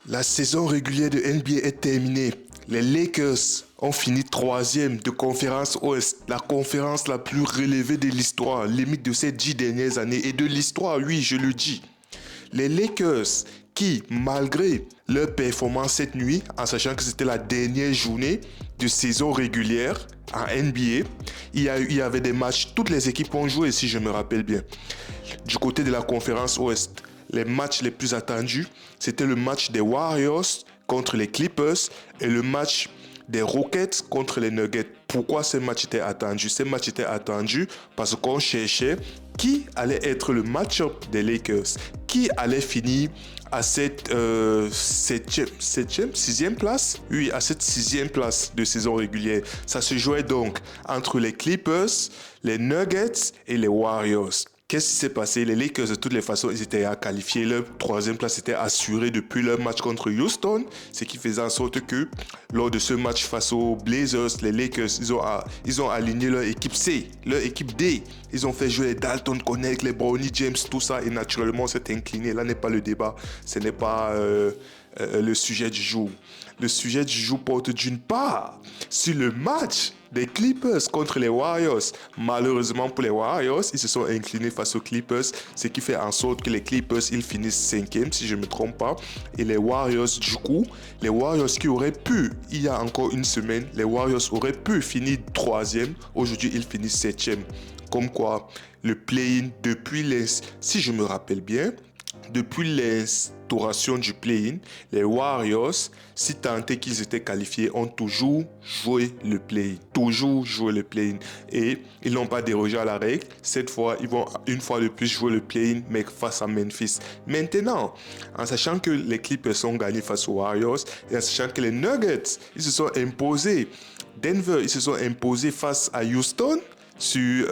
La saison régulière de NBA est terminée. Les Lakers ont fini troisième de conférence Ouest, la conférence la plus relevée de l'histoire, limite de ces 10 dernières années et de l'histoire, oui, je le dis. Les Lakers qui, malgré leur performance cette nuit, en sachant que c'était la dernière journée de saison régulière en NBA, il y avait des matchs, toutes les équipes ont joué si je me rappelle bien. Du côté de la conférence Ouest, les matchs les plus attendus, c'était le match des Warriors contre les Clippers et le match des Rockets contre les Nuggets. Pourquoi ce match était attendu? Ce match était attendu parce qu'on cherchait qui allait être le match-up des Lakers, qui allait finir à cette sixième place. Oui, à cette sixième place de saison régulière. Ça se jouait donc entre les Clippers, les Nuggets et les Warriors. Qu'est-ce qui s'est passé? Les Lakers, de toutes les façons, ils étaient à qualifier. Leur troisième place était assurée depuis leur match contre Houston, ce qui faisait en sorte que lors de ce match face aux Blazers, les Lakers, ils ont aligné leur équipe C, leur équipe D. Ils ont fait jouer les Dalton Connect, les Bronny James, tout ça, et naturellement, c'est incliné. Là n'est pas le débat, ce n'est pas le sujet du jour. Le sujet du jour porte d'une part sur le match des Clippers contre les Warriors. Malheureusement pour les Warriors, ils se sont inclinés face aux Clippers, ce qui fait en sorte que les Clippers, ils finissent cinquième, si je ne me trompe pas. Et les Warriors, du coup, les Warriors qui auraient pu, il y a encore une semaine, les Warriors auraient pu finir troisième. Aujourd'hui, ils finissent septième. Comme quoi, le play-in, si je me rappelle bien, depuis l'instauration du play-in, les Warriors, si tant est qu'ils étaient qualifiés, ont toujours joué le play-in. Toujours joué le play-in. Et ils n'ont pas dérogé à la règle. Cette fois, ils vont une fois de plus jouer le play-in, mais face à Memphis. Maintenant, en sachant que les Clippers ont gagné face aux Warriors, et en sachant que les Nuggets, ils se sont imposés. Denver, ils se sont imposés face à Houston. Sur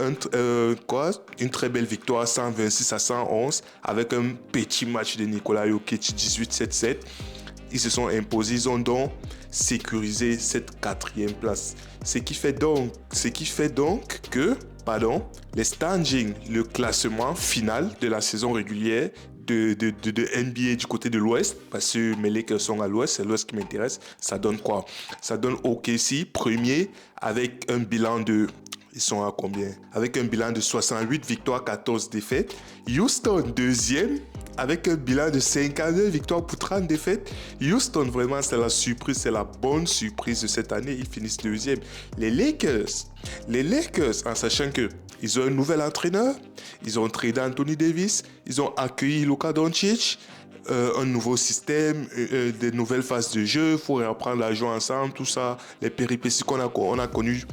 une très belle victoire 126-111 avec un petit match de Nikola Jokic 18-7-7. Ils se sont imposés, ils ont donc sécurisé cette quatrième place. Ce qui fait donc que, les standings, le classement final de la saison régulière de NBA du côté de l'Ouest, parce que mes Lakers sont à l'Ouest, c'est l'Ouest qui m'intéresse, ça donne quoi? Ça donne OKC premier avec un bilan de... Ils sont à combien? Avec un bilan de 68 victoires, 14 défaites. Houston, deuxième, avec un bilan de 52 victoires pour 30 défaites. Houston, vraiment, c'est la surprise, c'est la bonne surprise de cette année. Ils finissent deuxième. Les Lakers, en sachant qu'ils ont un nouvel entraîneur, ils ont tradé Anthony Davis, ils ont accueilli Luka Doncic, un nouveau système, des nouvelles phases de jeu, il faut reprendre à jouer ensemble, tout ça, les péripéties qu'on a connues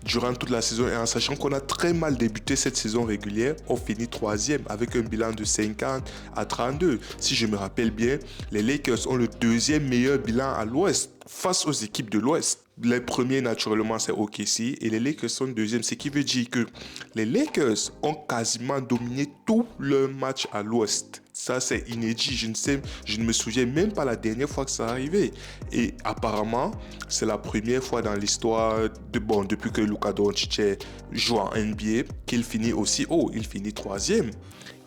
durant toute la saison, et en sachant qu'on a très mal débuté cette saison régulière, on finit troisième avec un bilan de 50-32. Si je me rappelle bien, les Lakers ont le deuxième meilleur bilan à l'Ouest face aux équipes de l'Ouest. Les premiers, naturellement, c'est OKC et les Lakers sont deuxième, ce qui veut dire que les Lakers ont quasiment dominé tout leur match à l'Ouest. Ça, c'est inédit. Je ne me souviens même pas la dernière fois que ça arrivait. Et apparemment, c'est la première fois dans l'histoire depuis que Luka Doncic joue en NBA qu'il finit aussi haut. Il finit troisième.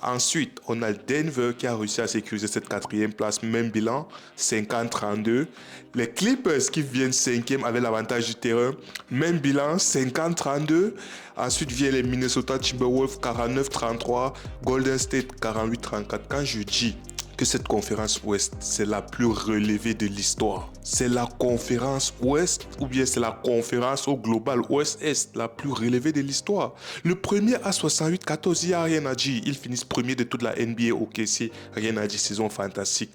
Ensuite, on a Denver qui a réussi à sécuriser cette quatrième place, même bilan, 50-32. Les Clippers qui viennent cinquième avec l'avantage du terrain, même bilan, 50-32. Ensuite vient les Minnesota Timberwolves, 49-33. Golden State, 48-34. Quand je dis que cette conférence Ouest, c'est la plus relevée de l'histoire. C'est la conférence Ouest, ou bien c'est la conférence au global Ouest-Est, la plus relevée de l'histoire. Le premier à 68-14, il n'y a rien à dire. Ils finissent premier de toute la NBA au KC. Rien à dire, saison fantastique.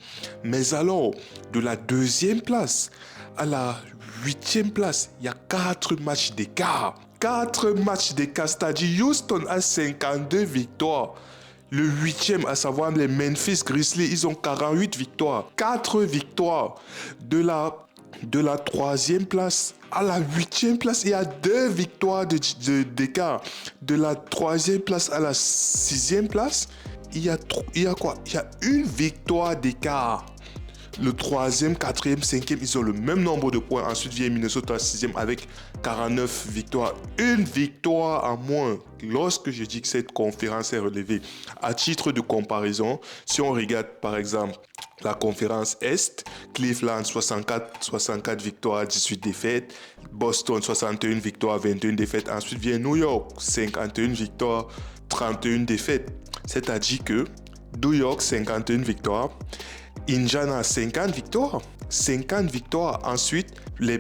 Mais alors, de la deuxième place à la huitième place, il y a 4 matchs d'écart. 4 matchs d'écart, c'est-à-dire Houston a 52 victoires. Le huitième, à savoir les Memphis Grizzlies, ils ont 48 victoires. 4 victoires. De la troisième place à la huitième place, il y a 2 victoires d'écart. De la troisième place à la sixième place, il y a quoi? Il y a une victoire d'écart. Le 3e, 4e, 5e, ils ont le même nombre de points. Ensuite vient Minnesota 6e avec 49 victoires. Une victoire en moins. Lorsque je dis que cette conférence est relevée, à titre de comparaison, si on regarde par exemple la conférence Est, Cleveland 64 victoires, 18 défaites. Boston 61 victoires, 21 défaites. Ensuite vient New York, 51 victoires, 31 défaites. C'est-à-dire que New York 51 victoires, Indiana 50 victoires. 50 victoires. Ensuite, les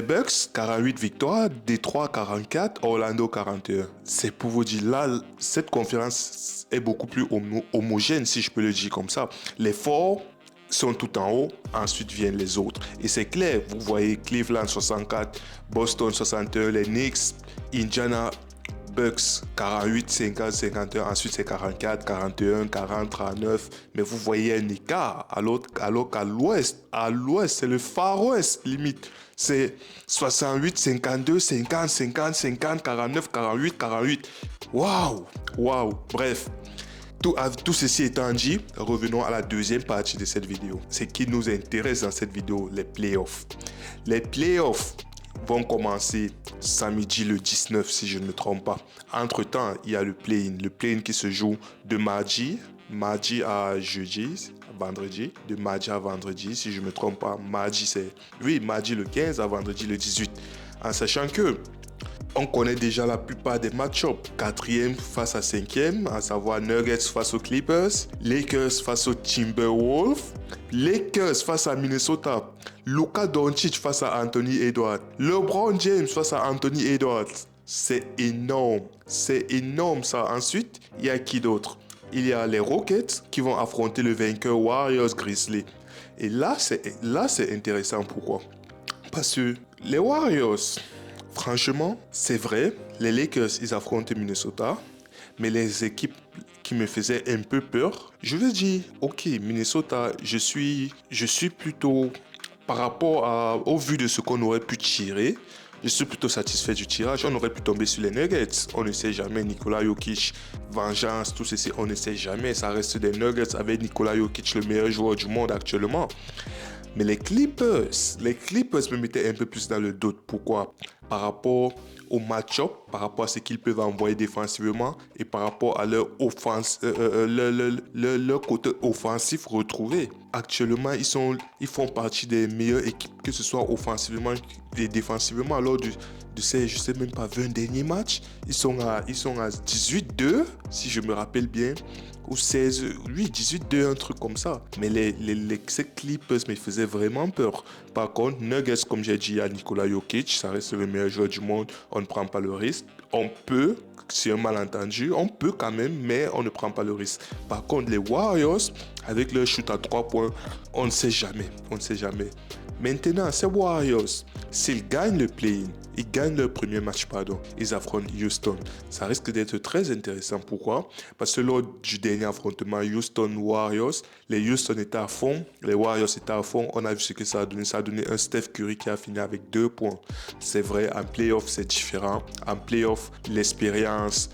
Bucks, 48 victoires. Détroit, 44. Orlando, 41. C'est pour vous dire, là, cette conférence est beaucoup plus homogène, si je peux le dire comme ça. Les forts sont tout en haut. Ensuite viennent les autres. Et c'est clair, vous voyez Cleveland, 64. Boston, 61. Les Knicks, Indiana, Bucks 48, 50, 51, ensuite c'est 44, 41, 40, 39. Mais vous voyez un écart, alors qu'à l'ouest, c'est le Far West limite. C'est 68, 52, 50, 50, 50, 49, 48, 48. Waouh. Bref. Tout ceci étant dit, revenons à la deuxième partie de cette vidéo. Ce qui nous intéresse dans cette vidéo, les playoffs. Les playoffs vont commencer samedi le 19 si je ne me trompe pas. Entre-temps, il y a le play-in. Le play-in qui se joue de mardi à jeudi, vendredi, de mardi à vendredi si je ne me trompe pas. Mardi le 15 à vendredi le 18. En sachant que on connaît déjà la plupart des match-ups. 4e face à 5e, à savoir Nuggets face aux Clippers, Lakers face aux Timberwolves, Lakers face à Minnesota, Luka Doncic face à Anthony Edwards, LeBron James face à Anthony Edwards. C'est énorme ça. Ensuite, il y a qui d'autre? Il y a les Rockets qui vont affronter le vainqueur Warriors Grizzlies. Et là, c'est intéressant. Pourquoi? Parce que les Warriors, franchement, c'est vrai, les Lakers, ils affrontent Minnesota, mais les équipes qui me faisaient un peu peur, je veux dire, ok, Minnesota, je suis plutôt, par rapport au vu de ce qu'on aurait pu tirer, je suis plutôt satisfait du tirage. On aurait pu tomber sur les Nuggets. On ne sait jamais. Nikola Jokic, vengeance, tout ceci, on ne sait jamais. Ça reste des Nuggets avec Nikola Jokic, le meilleur joueur du monde actuellement. Mais les Clippers me mettaient un peu plus dans le doute. Pourquoi? Par rapport au match-up, par rapport à ce qu'ils peuvent envoyer défensivement et par rapport à leur côté offensif retrouvé. Actuellement, ils font partie des meilleures équipes, que ce soit offensivement et défensivement. Lors de ces, je sais même pas, 20 derniers matchs, ils sont à 18-2, si je me rappelle bien. Ou 16, 18-2, un truc comme ça. Mais ces Clippers me faisaient vraiment peur. Par contre, Nuggets, comme j'ai dit à Nikola Jokic, ça reste le meilleur joueur du monde. On ne prend pas le risque. On peut, c'est un malentendu, on peut quand même, mais on ne prend pas le risque. Par contre, les Warriors, avec leur shoot à 3 points, on ne sait jamais. Maintenant, ces Warriors, s'ils gagnent le play-in, ils gagnent leur premier match, ils affrontent Houston. Ça risque d'être très intéressant. Pourquoi? Parce que lors du dernier affrontement Houston-Warriors, les Houston étaient à fond, les Warriors étaient à fond. On a vu ce que ça a donné. Ça a donné un Steph Curry qui a fini avec 2 points. C'est vrai, en playoff, c'est différent. En playoff, l'expérience,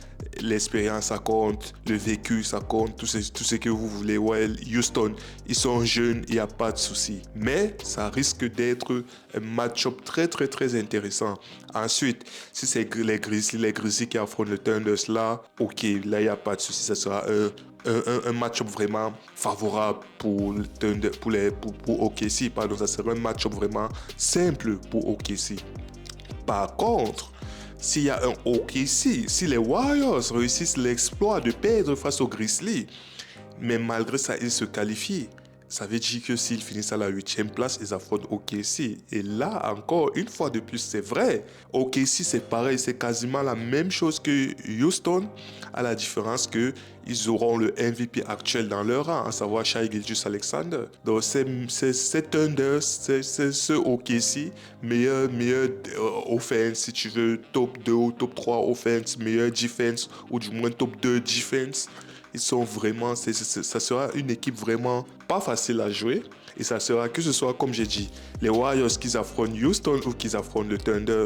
ça compte, le vécu, ça compte, tout ce que vous voulez. Ouais, Houston, ils sont jeunes, il n'y a pas de souci. Mais ça risque d'être un match-up très, très, très intéressant. Ensuite, si c'est les Grizzlies qui affrontent le Thunder, là, ok, là, il n'y a pas de souci. Ça sera un match-up vraiment favorable pour le Thunder, pour OKC. Pardon, ça sera un match-up vraiment simple pour OKC. Par contre, s'il y a un OKC, si les Warriors réussissent l'exploit de perdre face aux Grizzlies, mais malgré ça, ils se qualifient, ça veut dire que s'ils finissent à la 8e place, ils affrontent OKC. Et là, encore une fois de plus, c'est vrai. OKC, c'est pareil, c'est quasiment la même chose que Houston, à la différence qu'ils auront le MVP actuel dans leur rang, à savoir Shai Gilgeous-Alexander. Donc, c'est Thunder, c'est ce OKC, meilleur offense, si tu veux, top 2 ou top 3 offense, meilleur defense, ou du moins top 2 defense. Ils sont vraiment, ça sera une équipe vraiment pas facile à jouer. Et ça sera, que ce soit, comme j'ai dit, les Warriors qui affrontent Houston ou qui affrontent le Thunder,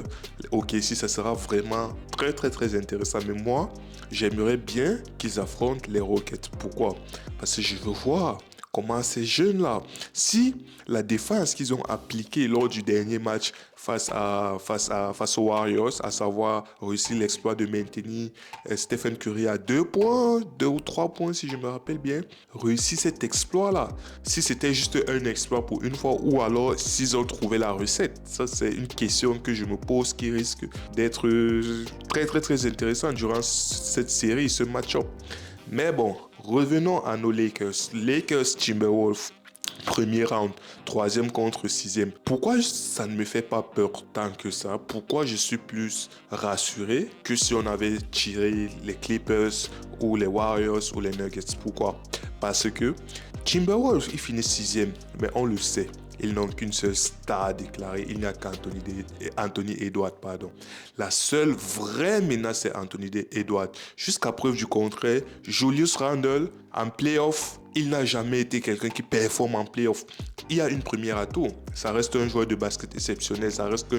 OKC, ça sera vraiment très, très, très intéressant. Mais moi, j'aimerais bien qu'ils affrontent les Rockets. Pourquoi? Parce que je veux voir comment ces jeunes-là, si la défense qu'ils ont appliquée lors du dernier match face aux Warriors, à savoir réussir l'exploit de maintenir Stephen Curry à 2 points, 2 ou 3 points si je me rappelle bien, réussir cet exploit-là. Si c'était juste un exploit pour une fois ou alors s'ils ont trouvé la recette. Ça, c'est une question que je me pose qui risque d'être très très très intéressant durant cette série, ce match-up. Mais bon, revenons à nos Lakers. Lakers Timberwolves. Premier round, troisième contre sixième. Pourquoi ça ne me fait pas peur tant que ça? Pourquoi je suis plus rassuré que si on avait tiré les Clippers ou les Warriors ou les Nuggets? Pourquoi? Parce que Timberwolves, ils finissent sixième, mais on le sait. Ils n'ont qu'une seule star déclarée. Il n'y a qu'Anthony Edwards. La seule vraie menace, c'est Anthony Edwards. Jusqu'à preuve du contraire, Julius Randle, en playoff, il n'a jamais été quelqu'un qui performe en playoff. Il y a une première à tout. Ça reste un joueur de basket exceptionnel. Ça reste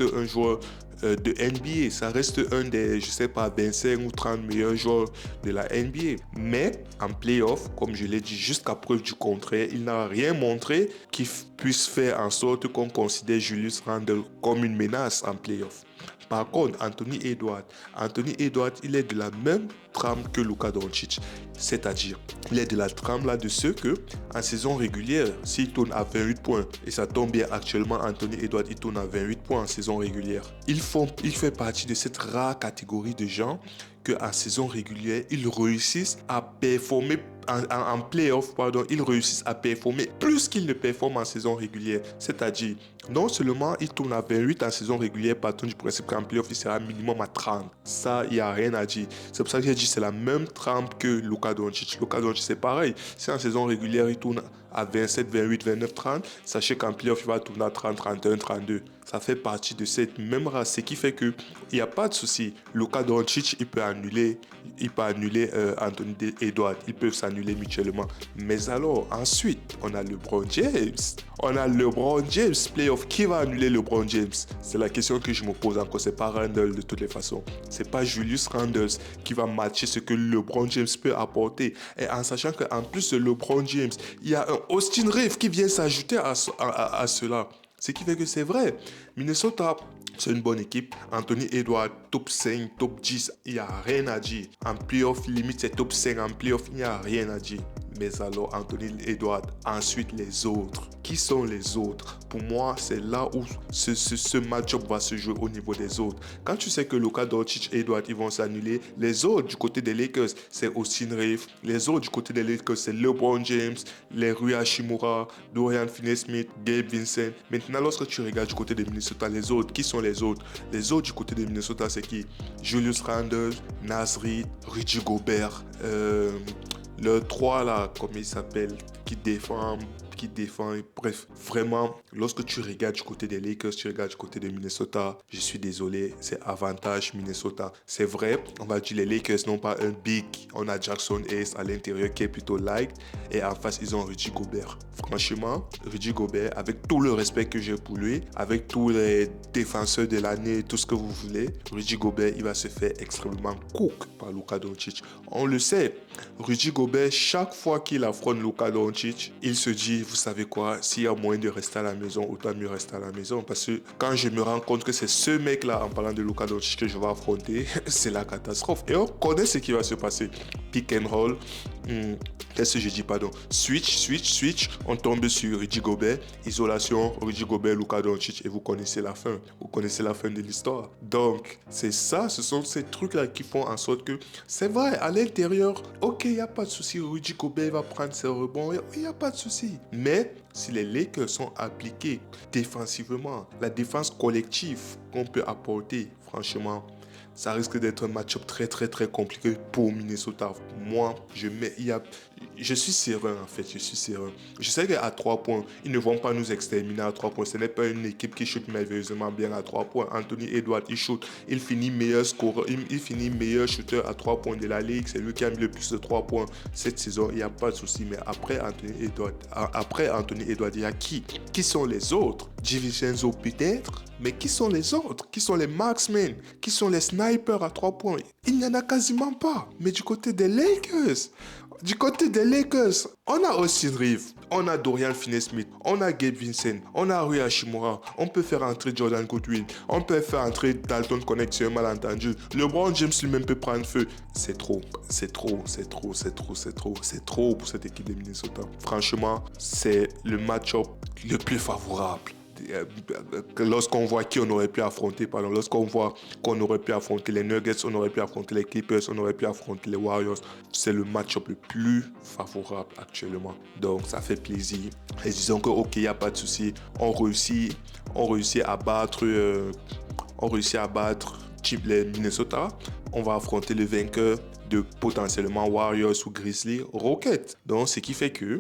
un joueur de NBA. Ça reste un des, 25 ou 30 meilleurs joueurs de la NBA. Mais en playoff, comme je l'ai dit, jusqu'à preuve du contraire, il n'a rien montré qui puisse faire en sorte qu'on considère Julius Randle comme une menace en playoff. Par contre, Anthony Edwards, il est de la même trame que Luka Doncic. C'est-à-dire, il est de la trame là de ceux que, en saison régulière, s'il tourne à 28 points, et ça tombe bien actuellement, Anthony Edwards, il tourne à 28 points en saison régulière. Il fait partie de cette rare catégorie de gens qu'en saison régulière, ils réussissent à performer en playoff, ils réussissent à performer plus qu'ils ne performent en saison régulière. C'est-à-dire, non seulement il tourne à 28 en saison régulière, partant du principe qu'en playoff, il sera minimum à 30. Ça, il n'y a rien à dire. C'est pour ça que j'ai dit c'est la même trempe que Luka Doncic. Luka Doncic, c'est pareil. Si en saison régulière, il tourne à 27, 28, 29, 30, sachez qu'en playoff, il va tourner à 30, 31, 32. Ça fait partie de cette même race, ce qui fait qu'il n'y a pas de souci. Luka Doncic, il peut annuler Anthony Edwards. Ils peuvent s'annuler mutuellement. Mais alors, ensuite, on a LeBron James. Playoff. Qui va annuler LeBron James? C'est la question que je me pose encore. C'est pas Randle de toutes les façons. C'est pas Julius Randle qui va matcher ce que LeBron James peut apporter. Et en sachant qu'en plus de LeBron James, il y a un Austin Reeves qui vient s'ajouter à cela. Ce qui fait que c'est vrai. Minnesota, c'est une bonne équipe. Anthony Edwards, top 5, top 10, il n'y a rien à dire. En playoff, limite, c'est top 5. En playoff, il n'y a rien à dire. Mais alors, Anthony Edwards, ensuite les autres. Qui sont les autres? Pour moi, c'est là où ce match-up va se jouer au niveau des autres. Quand tu sais que Luka Doncic et Edwards, ils vont s'annuler, les autres du côté des Lakers, c'est Austin Reeves. Les autres du côté des Lakers, c'est LeBron James, les Rui Hachimura, Dorian Finney-Smith, Gabe Vincent. Maintenant, lorsque tu regardes du côté de Minnesota, les autres, qui sont les autres? Les autres du côté de Minnesota, c'est qui? Julius Randle, Naz Reid, Rudy Gobert, le 3 là, comme il s'appelle, qui défend. Bref, vraiment, lorsque tu regardes du côté des Lakers, tu regardes du côté de Minnesota, je suis désolé, c'est avantage Minnesota. C'est vrai, on va dire les Lakers n'ont pas un big. On a Jackson Hayes à l'intérieur qui est plutôt light. Et en face, ils ont Rudy Gobert. Franchement, Rudy Gobert, avec tout le respect que j'ai pour lui, avec tous les défenseurs de l'année, tout ce que vous voulez, Rudy Gobert, il va se faire extrêmement cook par Luka Doncic. On le sait, Rudy Gobert, chaque fois qu'il affronte Luka Doncic, il se dit, vous savez quoi, s'il y a moyen de rester à la maison, autant mieux rester à la maison. Parce que quand je me rends compte que c'est ce mec-là, en parlant de Luka Doncic, que je vais affronter, c'est la catastrophe. Et on connaît ce qui va se passer. Pick and roll. Qu'est-ce que je dis, pardon? Switch. On tombe sur Rudy Gobert. Isolation, Rudy Gobert, Luka Doncic. Et vous connaissez la fin. Vous connaissez la fin de l'histoire. Donc, c'est ça. Ce sont ces trucs-là qui font en sorte que, c'est vrai, à l'intérieur, ok, il n'y a pas de souci. Rudy Gobert va prendre ses rebonds. Il n'y a pas de souci. Mais si les Lakers sont appliqués défensivement, la défense collective qu'on peut apporter, franchement, ça risque d'être un match-up très très très compliqué pour Minnesota. Moi, je suis serein en fait, Je sais qu'à 3 points, ils ne vont pas nous exterminer à 3 points. Ce n'est pas une équipe qui shoot merveilleusement bien à 3 points. Anthony Edwards, il finit meilleur scoreur, il finit meilleur shooter à 3 points de la ligue. C'est lui qui a mis le plus de 3 points cette saison. Il n'y a pas de souci. Mais après Anthony Edwards, il y a qui? Qui sont les autres? DiVincenzo peut-être? Mais qui sont les autres? Qui sont les marksmen? Qui sont les snipers à 3 points? Il n'y en a quasiment pas. Mais du côté des Lakers, Du côté des Lakers, on a Austin Reeves, on a Dorian Finney-Smith, on a Gabe Vincent, on a Rui Hachimura, on peut faire entrer Jordan Goodwin, on peut faire entrer Dalton Connect sur un malentendu. LeBron James lui-même peut prendre feu. C'est trop pour cette équipe de Minnesota. Franchement, c'est le match-up le plus favorable. Lorsqu'on voit qui on aurait pu affronter, lorsqu'on voit qu'on aurait pu affronter les Nuggets, on aurait pu affronter les Clippers, on aurait pu affronter les Warriors, c'est le match-up le plus favorable actuellement. Donc ça fait plaisir. Et disons que ok, il n'y a pas de souci, on réussit à battre les Minnesota. On va affronter le vainqueur de potentiellement Warriors ou Grizzlies Rockets. Donc, ce qui fait que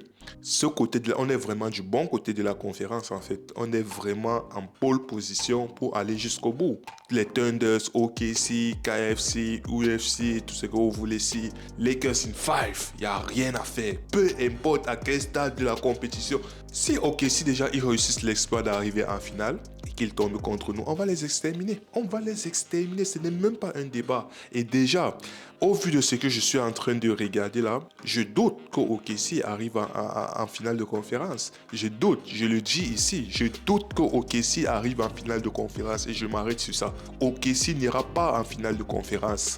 on est vraiment du bon côté de la conférence en fait. On est vraiment en pole position pour aller jusqu'au bout. Les Thunders, OKC, KFC, UFC, tout ce que vous voulez ici. Lakers in 5, il n'y a rien à faire. Peu importe à quel stade de la compétition. Si OKC déjà ils réussissent l'exploit d'arriver en finale et qu'ils tombent contre nous, on va les exterminer. Ce n'est même pas un débat. Et déjà, au vu de ce que je suis en train de regarder là, je doute qu'OKC arrive en finale de conférence. Je doute, je le dis ici, je doute qu'OKC arrive en finale de conférence et je m'arrête sur ça. OKC n'ira pas en finale de conférence.